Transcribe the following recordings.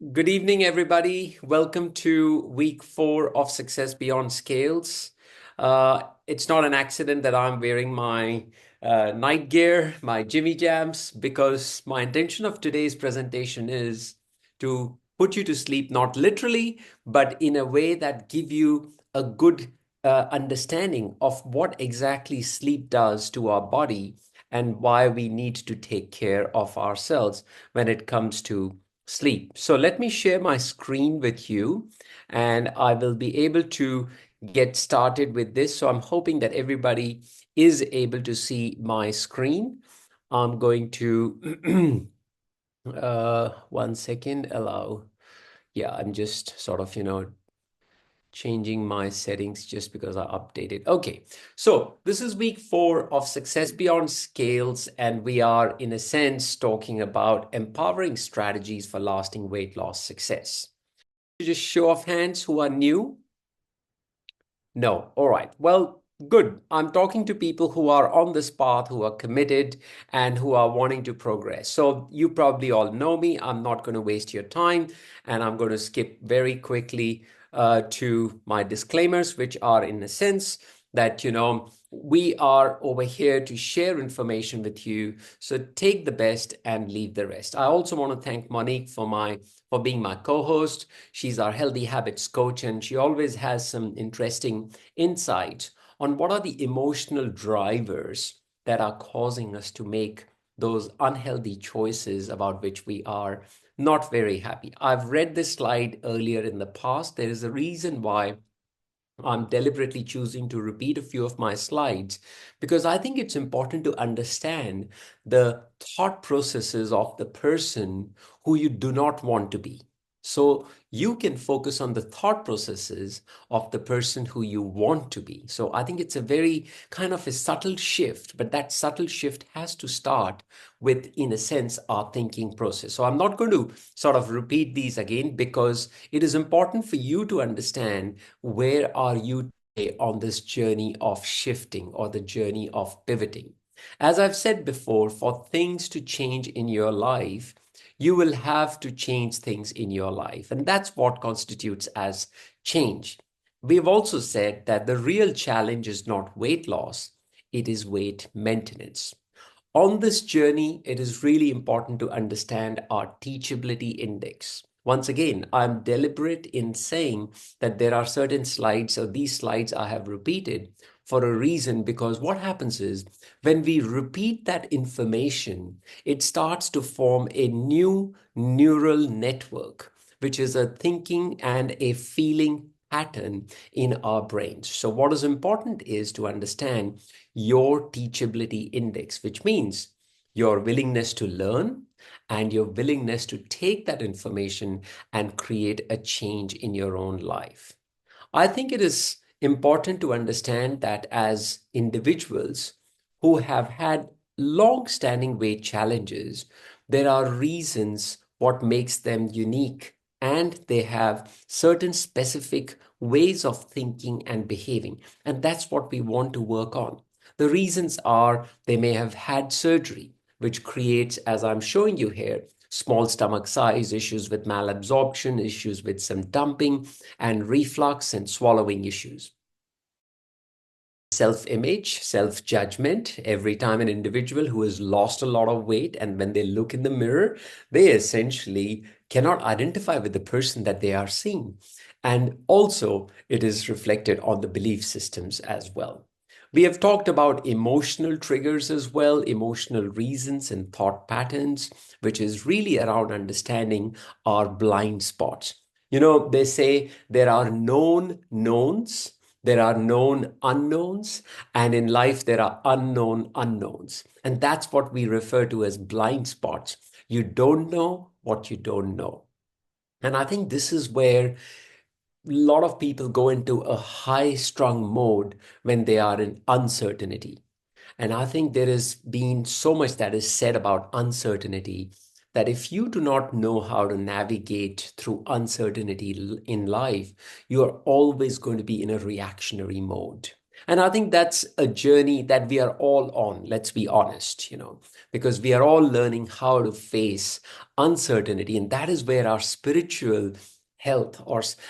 Good evening, everybody. Welcome to week 4 of Success Beyond Scales. It's not an accident that I'm wearing my night gear, my Jimmy Jams, because my intention of today's presentation is to put you to sleep, not literally, but in a way that give you a good understanding of what exactly sleep does to our body and why we need to take care of ourselves when it comes to sleep. So let me share my screen with you and I will be able to get started with this. So I'm hoping that everybody is able to see my screen. I'm going to, one second, allow. Yeah, I'm just sort of, changing my settings just because I updated. Okay, so this is week 4 of Success Beyond Scales, and we are, in a sense, talking about empowering strategies for lasting weight loss success. Just show of hands who are new. No. All right. Well, good. I'm talking to people who are on this path, who are committed, and who are wanting to progress. So you probably all know me. I'm not going to waste your time, and I'm going to skip very quickly to my disclaimers, which are in a sense that, we are over here to share information with you. So take the best and leave the rest. I also want to thank Monique for being my co-host. She's our healthy habits coach, and she always has some interesting insights on what are the emotional drivers that are causing us to make those unhealthy choices about which we are not very happy. I've read this slide earlier in the past. There is a reason why I'm deliberately choosing to repeat a few of my slides because I think it's important to understand the thought processes of the person who you do not want to be. So you can focus on the thought processes of the person who you want to be. So I think it's a very kind of a subtle shift, but that subtle shift has to start with, in a sense, our thinking process. So I'm not going to sort of repeat these again because it is important for you to understand where are you today on this journey of shifting or the journey of pivoting. As I've said before, for things to change in your life, you will have to change things in your life. And that's what constitutes as change. We've also said that the real challenge is not weight loss, it is weight maintenance. On this journey, it is really important to understand our teachability index. Once again, I'm deliberate in saying that there are certain slides, or these slides I have repeated for a reason, because what happens is when we repeat that information, it starts to form a new neural network, which is a thinking and a feeling pattern in our brains. So what is important is to understand your teachability index, which means your willingness to learn and your willingness to take that information and create a change in your own life. I think it is important to understand that as individuals who have had long-standing weight challenges, there are reasons what makes them unique, and they have certain specific ways of thinking and behaving. And that's what we want to work on. The reasons are they may have had surgery, which creates, as I'm showing you here, small stomach size, issues with malabsorption, issues with some dumping and reflux and swallowing issues. Self-image, self-judgment. Every time an individual who has lost a lot of weight and when they look in the mirror, they essentially cannot identify with the person that they are seeing. And also, it is reflected on the belief systems as well. We have talked about emotional triggers as well, emotional reasons and thought patterns, which is really around understanding our blind spots. They say there are known knowns, there are known unknowns, and in life there are unknown unknowns. And that's what we refer to as blind spots. You don't know what you don't know. And I think this is where a lot of people go into a high strung mode when they are in uncertainty. And I think there has been so much that is said about uncertainty that if you do not know how to navigate through uncertainty in life, you are always going to be in a reactionary mode. And I think that's a journey that we are all on, let's be honest, because we are all learning how to face uncertainty. And that is where our spiritual health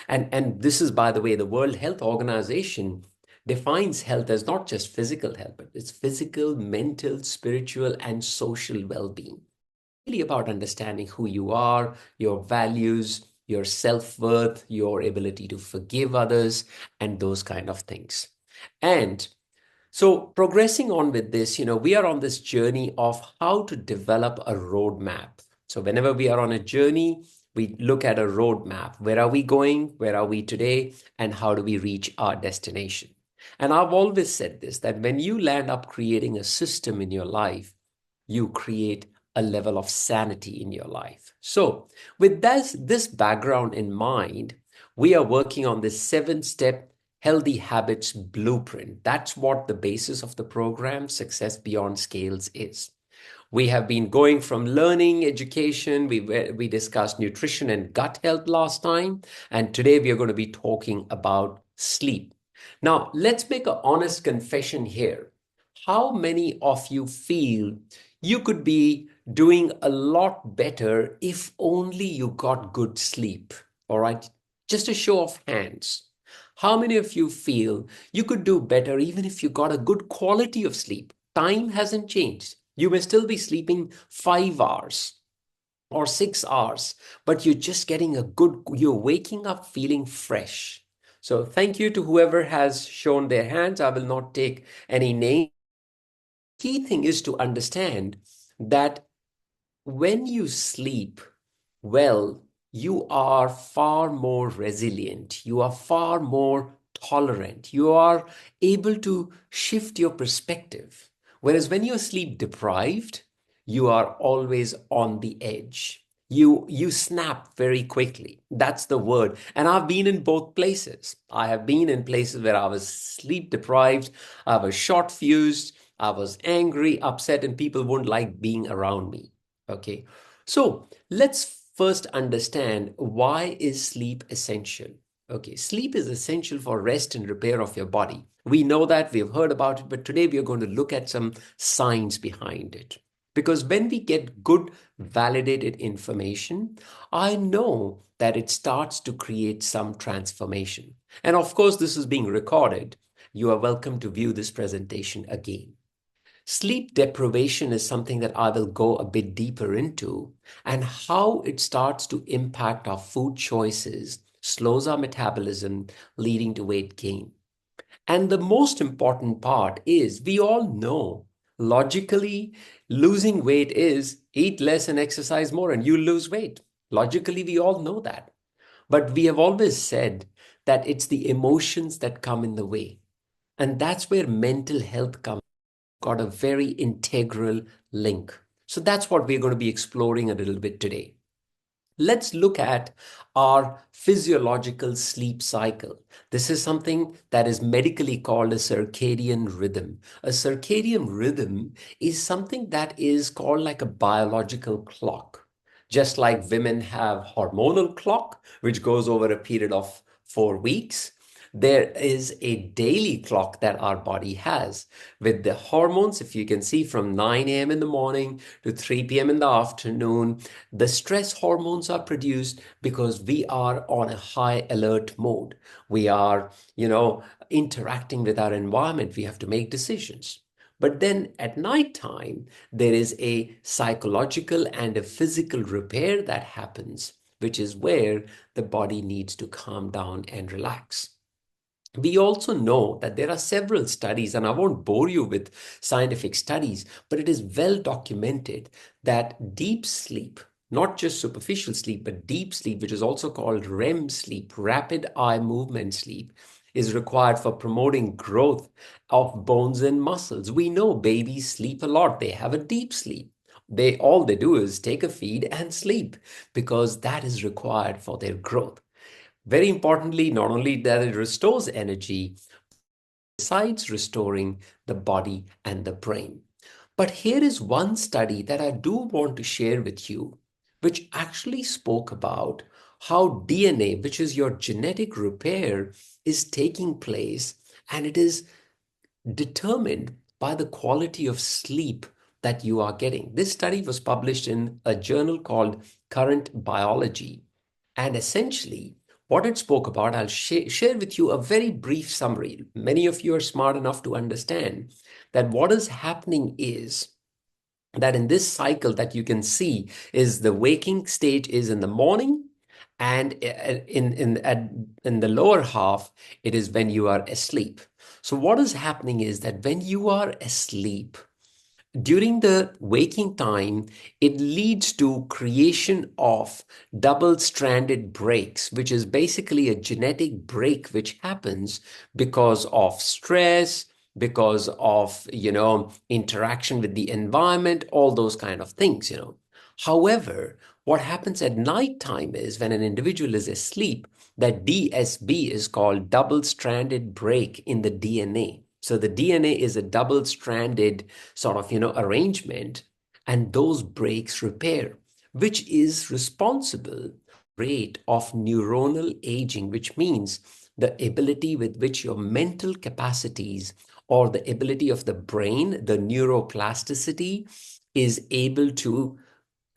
and this is, by the way, the World Health Organization defines health as not just physical health, but it's physical, mental, spiritual, and social well-being. Really about understanding who you are, your values, your self-worth, your ability to forgive others, and those kind of things. And so, progressing on with this, we are on this journey of how to develop a roadmap. So, whenever we are on a journey, we look at a roadmap. Where are we going? Where are we today? And how do we reach our destination? And I've always said this, that when you land up creating a system in your life, you create a level of sanity in your life. So, with this background in mind, we are working on this 7-step healthy habits blueprint. That's what the basis of the program Success Beyond Scales is. We have been going from learning, education, we discussed nutrition and gut health last time, and today we are going to be talking about sleep. Now, let's make an honest confession here. How many of you feel you could be doing a lot better if only you got good sleep? All right, just a show of hands. How many of you feel you could do better even if you got a good quality of sleep? Time hasn't changed. You may still be sleeping 5 hours or 6 hours, but you're just getting you're waking up feeling fresh. So thank you to whoever has shown their hands. I will not take any name. Key thing is to understand that when you sleep well, you are far more resilient. You are far more tolerant. You are able to shift your perspective. Whereas when you're sleep deprived, you are always on the edge. You snap very quickly. That's the word. And I've been in both places. I have been in places where I was sleep deprived, I was short fused, I was angry, upset, and people wouldn't like being around me. Okay. So let's first understand, why is sleep essential? Okay, sleep is essential for rest and repair of your body. We know that, we've heard about it, but today we are going to look at some science behind it. Because when we get good, validated information, I know that it starts to create some transformation. And of course, this is being recorded. You are welcome to view this presentation again. Sleep deprivation is something that I will go a bit deeper into, and how it starts to impact our food choices, slows our metabolism, leading to weight gain. And the most important part is, we all know logically losing weight is eat less and exercise more and you lose weight. Logically, we all know that. But we have always said that it's the emotions that come in the way. And that's where mental health comes. Got a very integral link. So that's what we're going to be exploring a little bit today. Let's look at our physiological sleep cycle. This is something that is medically called a circadian rhythm. A circadian rhythm is something that is called like a biological clock. Just like women have hormonal clock, which goes over a period of 4 weeks, there is a daily clock that our body has with the hormones. If you can see, from 9 a.m. in the morning to 3 p.m. in the afternoon, the stress hormones are produced because we are on a high alert mode. We are, interacting with our environment. We have to make decisions. But then at night time, there is a psychological and a physical repair that happens, which is where the body needs to calm down and relax. We also know that there are several studies, and I won't bore you with scientific studies, but it is well documented that deep sleep, not just superficial sleep, but deep sleep, which is also called REM sleep, rapid eye movement sleep, is required for promoting growth of bones and muscles. We know babies sleep a lot. They have a deep sleep. All they do is take a feed and sleep, because that is required for their growth. Very importantly, not only that it restores energy, besides restoring the body and the brain. But here is one study that I do want to share with you, which actually spoke about how DNA, which is your genetic repair, is taking place, and it is determined by the quality of sleep that you are getting. This study was published in a journal called Current Biology. And essentially, what it spoke about, I'll share with you a very brief summary. Many of you are smart enough to understand that what is happening is that in this cycle that you can see is the waking stage is in the morning, and in the lower half it is when you are asleep. So what is happening is that when you are asleep during the waking time, it leads to creation of double-stranded breaks, which is basically a genetic break which happens because of stress, because of, interaction with the environment, all those kind of things. However, what happens at night time is when an individual is asleep, that DSB is called double-stranded break in the DNA. So the DNA is a double-stranded sort of, arrangement, and those breaks repair, which is responsible rate of neuronal aging, which means the ability with which your mental capacities or the ability of the brain, the neuroplasticity, is able to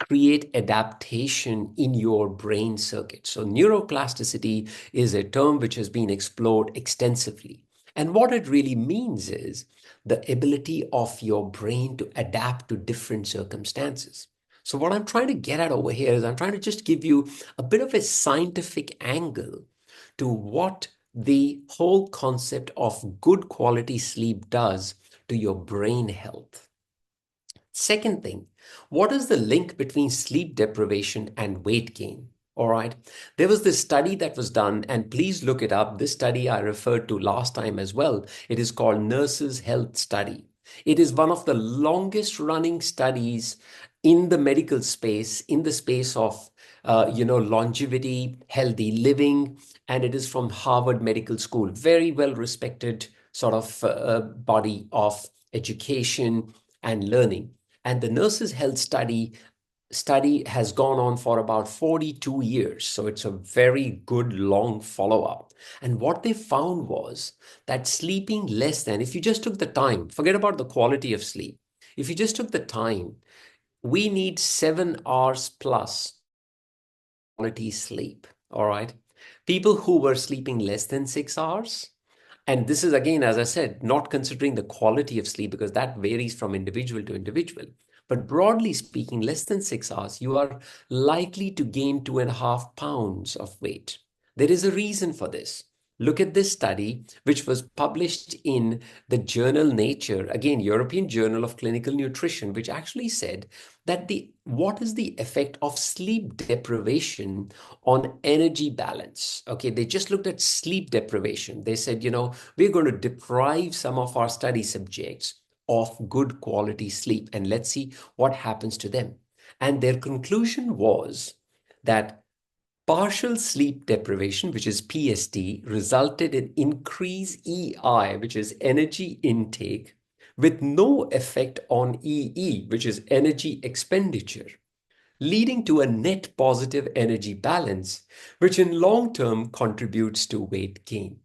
create adaptation in your brain circuit. So neuroplasticity is a term which has been explored extensively. And what it really means is the ability of your brain to adapt to different circumstances. So what I'm trying to get at over here is I'm trying to just give you a bit of a scientific angle to what the whole concept of good quality sleep does to your brain health. Second thing, what is the link between sleep deprivation and weight gain? All right. There was this study that was done, and please look it up. This study I referred to last time as well. It is called Nurses Health Study. It is one of the longest running studies in the medical space, in the space of longevity, healthy living, and it is from Harvard Medical School. Very well respected sort of body of education and learning. And the Nurses Health Study has gone on for about 42 years. So it's a very good long follow-up. And what they found was that sleeping less than, if you just took the time, forget about the quality of sleep. If you just took the time, we need 7 hours plus quality sleep. All right. People who were sleeping less than 6 hours, and this is again, as I said, not considering the quality of sleep because that varies from individual to individual. But broadly speaking, less than 6 hours, you are likely to gain 2.5 pounds of weight. There is a reason for this. Look at this study, which was published in the journal Nature, again, European Journal of Clinical Nutrition, which actually said that what is the effect of sleep deprivation on energy balance? Okay, they just looked at sleep deprivation. They said, we're going to deprive some of our study subjects of good quality sleep, and let's see what happens to them. And their conclusion was that partial sleep deprivation, which is PST, resulted in increased EI, which is energy intake, with no effect on EE, which is energy expenditure, leading to a net positive energy balance, which in long term contributes to weight gain.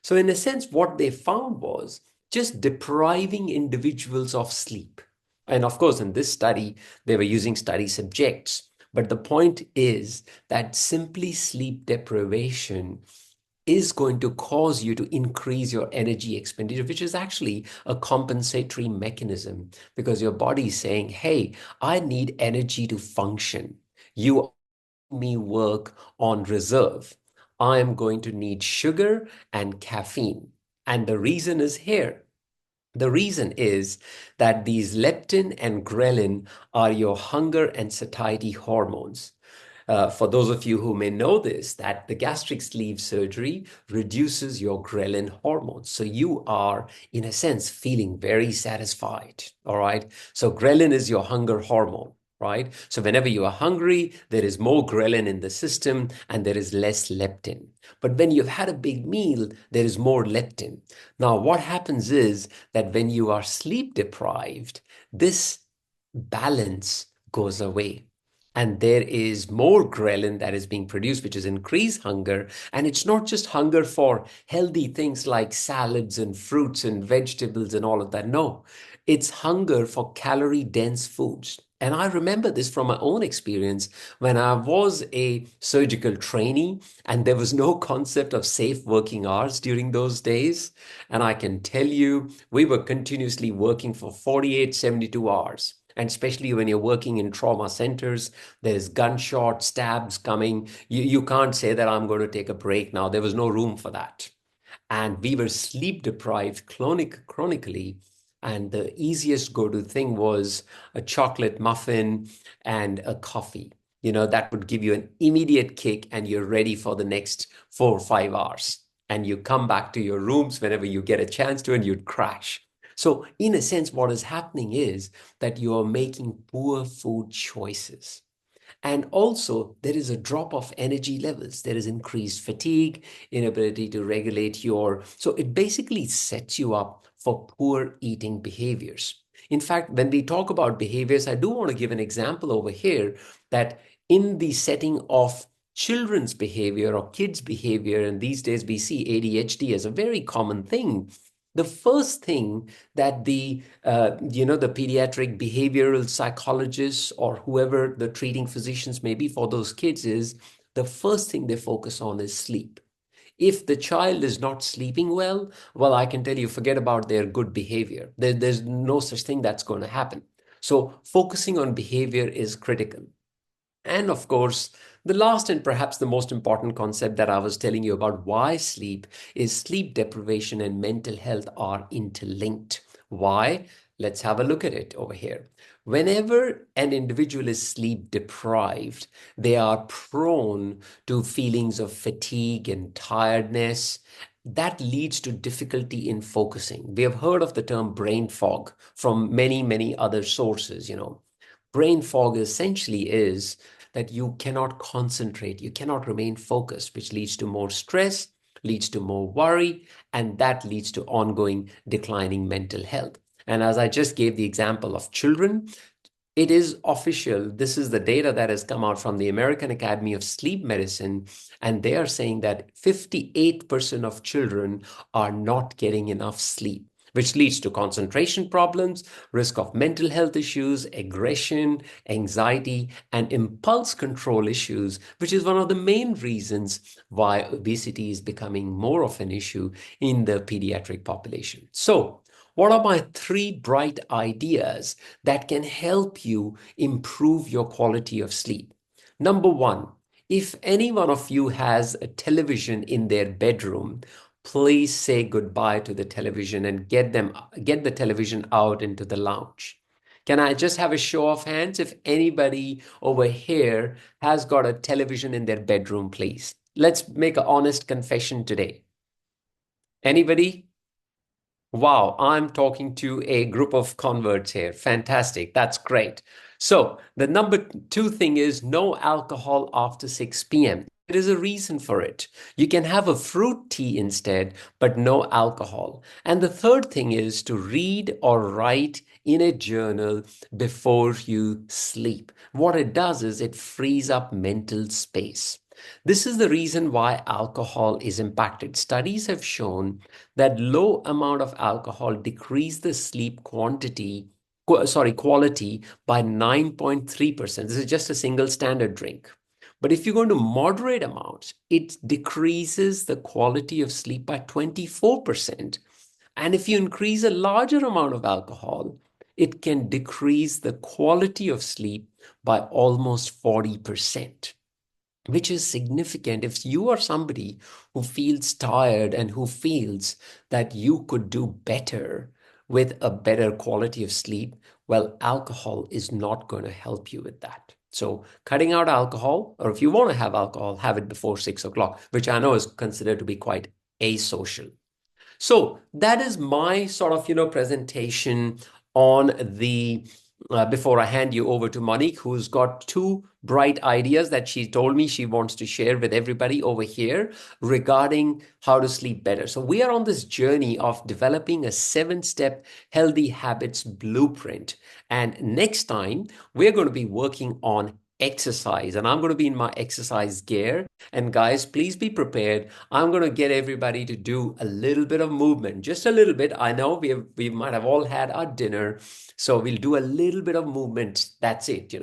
So in a sense, what they found was just depriving individuals of sleep. And of course, in this study, they were using study subjects. But the point is that simply sleep deprivation is going to cause you to increase your energy expenditure, which is actually a compensatory mechanism because your body is saying, hey, I need energy to function. You me work on reserve. I am going to need sugar and caffeine. And the reason is here. The reason is that these leptin and ghrelin are your hunger and satiety hormones. For those of you who may know this, that the gastric sleeve surgery reduces your ghrelin hormones. So you are, in a sense, feeling very satisfied. All right. So ghrelin is your hunger hormone. Right? So whenever you are hungry, there is more ghrelin in the system and there is less leptin. But when you've had a big meal, there is more leptin. Now, what happens is that when you are sleep deprived, this balance goes away. and there is more ghrelin that is being produced, which is increased hunger. And it's not just hunger for healthy things like salads and fruits and vegetables and all of that. No, it's hunger for calorie dense foods. And I remember this from my own experience when I was a surgical trainee and there was no concept of safe working hours during those days. And I can tell you, we were continuously working for 48, 72 hours. And especially when you're working in trauma centers, there's gunshot stabs coming. You can't say that I'm going to take a break now. There was no room for that. And we were sleep deprived chronically. And the easiest go-to thing was a chocolate muffin and a coffee. That would give you an immediate kick and you're ready for the next 4 or 5 hours. And you come back to your rooms whenever you get a chance to and you'd crash. So in a sense, what is happening is that you are making poor food choices. And also, there is a drop of energy levels. There is increased fatigue, inability to regulate so it basically sets you up for poor eating behaviors. In fact, when we talk about behaviors, I do want to give an example over here that in the setting of children's behavior or kids' behavior, and these days we see ADHD as a very common thing. The first thing that the pediatric behavioral psychologists or whoever the treating physicians may be for those kids is the first thing they focus on is sleep. If the child is not sleeping well, I can tell you, forget about their good behavior. There's no such thing that's going to happen. So focusing on behavior is critical. And of course, the last and perhaps the most important concept that I was telling you about why sleep is sleep deprivation and mental health are interlinked. Why? Let's have a look at it over here. Whenever an individual is sleep deprived, they are prone to feelings of fatigue and tiredness. That leads to difficulty in focusing. We have heard of the term brain fog from many, many other sources. Brain fog essentially is that you cannot concentrate, you cannot remain focused, which leads to more stress, leads to more worry, and that leads to ongoing declining mental health. And as I just gave the example of children, it is official. This is the data that has come out from the American Academy of Sleep Medicine, and they are saying that 58% of children are not getting enough sleep, which leads to concentration problems, risk of mental health issues, aggression, anxiety, and impulse control issues, which is one of the main reasons why obesity is becoming more of an issue in the pediatric population. So, what are my 3 bright ideas that can help you improve your quality of sleep? Number 1, if any one of you has a television in their bedroom, please say goodbye to the television and get the television out into the lounge. Can I just have a show of hands if anybody over here has got a television in their bedroom, please? Let's make an honest confession today. Anybody? Wow, I'm talking to a group of converts here. Fantastic. That's great. So the number 2 thing is no alcohol after 6 p.m. There is a reason for it. You can have a fruit tea instead, but no alcohol. And the third thing is to read or write in a journal before you sleep. What it does is it frees up mental space. This is the reason why alcohol is impacted. Studies have shown that low amount of alcohol decrease the sleep quality by 9.3%. This is just a single standard drink. But if you're going to moderate amounts, it decreases the quality of sleep by 24%. And if you increase a larger amount of alcohol, it can decrease the quality of sleep by almost 40%. Which is significant. If you are somebody who feels tired and who feels that you could do better with a better quality of sleep, well, alcohol is not going to help you with that. So cutting out alcohol, or if you want to have alcohol, have it before 6 o'clock, which I know is considered to be quite asocial. So that is my sort of, presentation on before I hand you over to Monique, who's got 2 bright ideas that she told me she wants to share with everybody over here regarding how to sleep better. So we are on this journey of developing a 7-step healthy habits blueprint. And next time, we're going to be working on exercise, and I'm going to be in my exercise gear. And guys, please be prepared. I'm going to get everybody to do a little bit of movement, just a little bit. I know we might have all had our dinner, so we'll do a little bit of movement. That's it.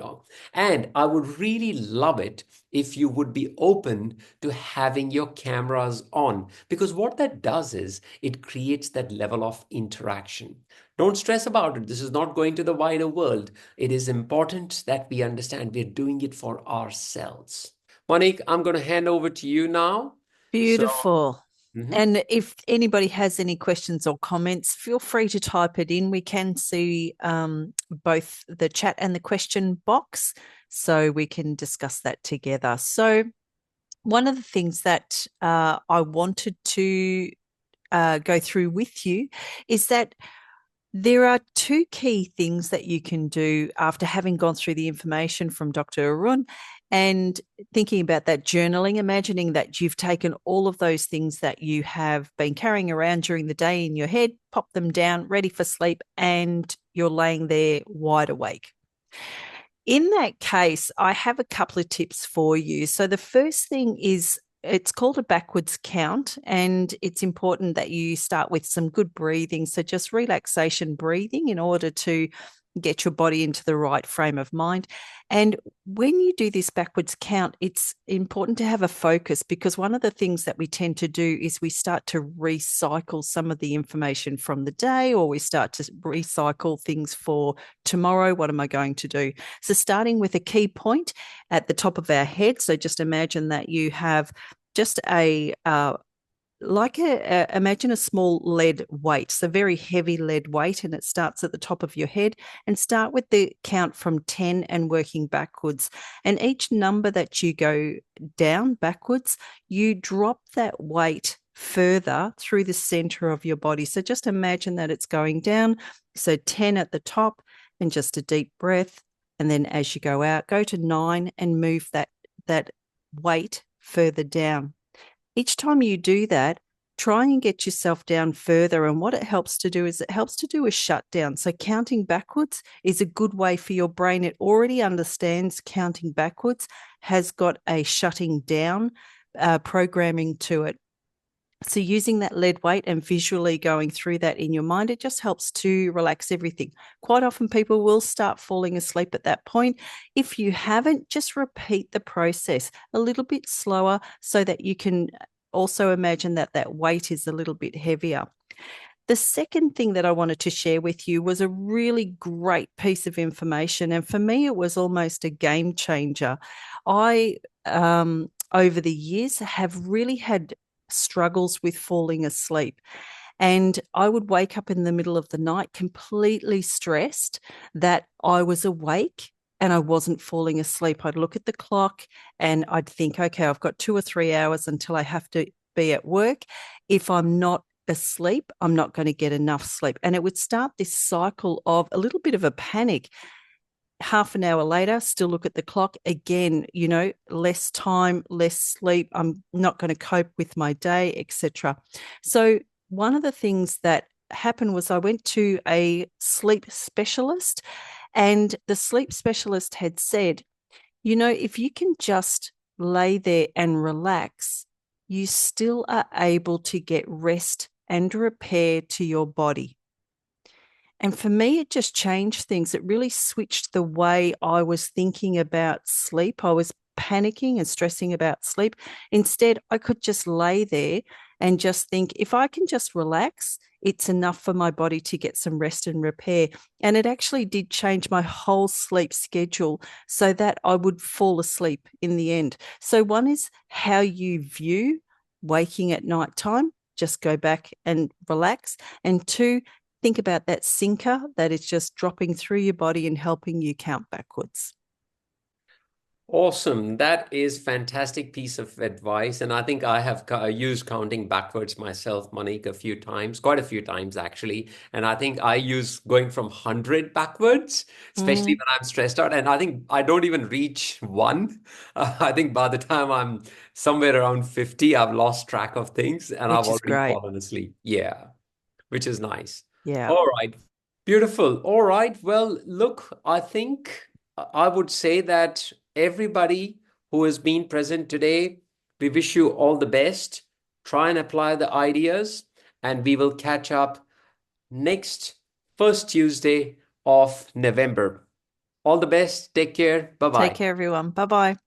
And I would really love it if you would be open to having your cameras on, because what that does is it creates that level of interaction. Don't stress about it. This is not going to the wider world. It is important that we understand we're doing it for ourselves. Monique, I'm going to hand over to you now. So, Beautiful. mhm. And if anybody has any questions or comments, feel free to type it in. We can see both the chat and the question box, so we can discuss that together. So, one of the things that I wanted to go through with you is that there are two key things that you can do after having gone through the information from Dr. Arun and thinking about that journaling, imagining that you've taken all of those things that you have been carrying around during the day in your head, pop them down, ready for sleep, and you're laying there wide awake. In that case, I have a couple of tips for you. So the first thing is it's called a backwards count, and it's important that you start with some good breathing. So just relaxation breathing in order to get your body into the right frame of mind. And when you do this backwards count, it's important to have a focus, because one of the things that we tend to do is we start to recycle some of the information from the day, or we start to recycle things for tomorrow. What am I going to do? So starting with a key point at the top of our head. So just imagine that you have just imagine a small lead weight, so very heavy lead weight, and it starts at the top of your head. And start with the count from 10 and working backwards. And each number that you go down backwards, you drop that weight further through the center of your body. So just imagine that it's going down. So 10 at the top, and just a deep breath. And then as you go out, go to 9 and move that weight further down. Each time you do that, try and get yourself down further. And what it helps to do is it helps to do a shutdown. So counting backwards is a good way for your brain. It already understands counting backwards, has got a shutting down programming to it. So using that lead weight and visually going through that in your mind, it just helps to relax everything. Quite often people will start falling asleep at that point. If you haven't, just repeat the process a little bit slower so that you can also imagine that that weight is a little bit heavier. The second thing that I wanted to share with you was a really great piece of information. And for me, it was almost a game changer. I, over the years, have really had struggles with falling asleep. And I would wake up in the middle of the night completely stressed that I was awake and I wasn't falling asleep. I'd look at the clock and I'd think, okay, I've got 2 or 3 hours until I have to be at work. If I'm not asleep, I'm not going to get enough sleep. And it would start this cycle of a little bit of a panic. Half an hour later, still look at the clock again, less time, less sleep. I'm not going to cope with my day, etc. So one of the things that happened was I went to a sleep specialist, and the sleep specialist had said, if you can just lay there and relax, you still are able to get rest and repair to your body. And for me, it just changed things. It really switched the way I was thinking about sleep. I was panicking and stressing about sleep. Instead, I could just lay there and just think, if I can just relax, it's enough for my body to get some rest and repair. And it actually did change my whole sleep schedule so that I would fall asleep in the end. So one is how you view waking at nighttime. Just go back and relax. And two, think about that sinker that is just dropping through your body and helping you count backwards. Awesome. That is fantastic piece of advice. And I think I have used counting backwards myself, Monique, a few times, quite a few times actually. And I think I use going from 100 backwards, especially Mm, when I'm stressed out. And I think I don't even reach one. I think by the time I'm somewhere around 50, I've lost track of things and I've which is already great. fallen asleep. Yeah, which is nice. Yeah. All right. Beautiful. All right. Well, look, I think I would say that everybody who has been present today, we wish you all the best. Try and apply the ideas, and we will catch up next first Tuesday of November. All the best. Take care. Bye Take bye. care, everyone. Bye bye.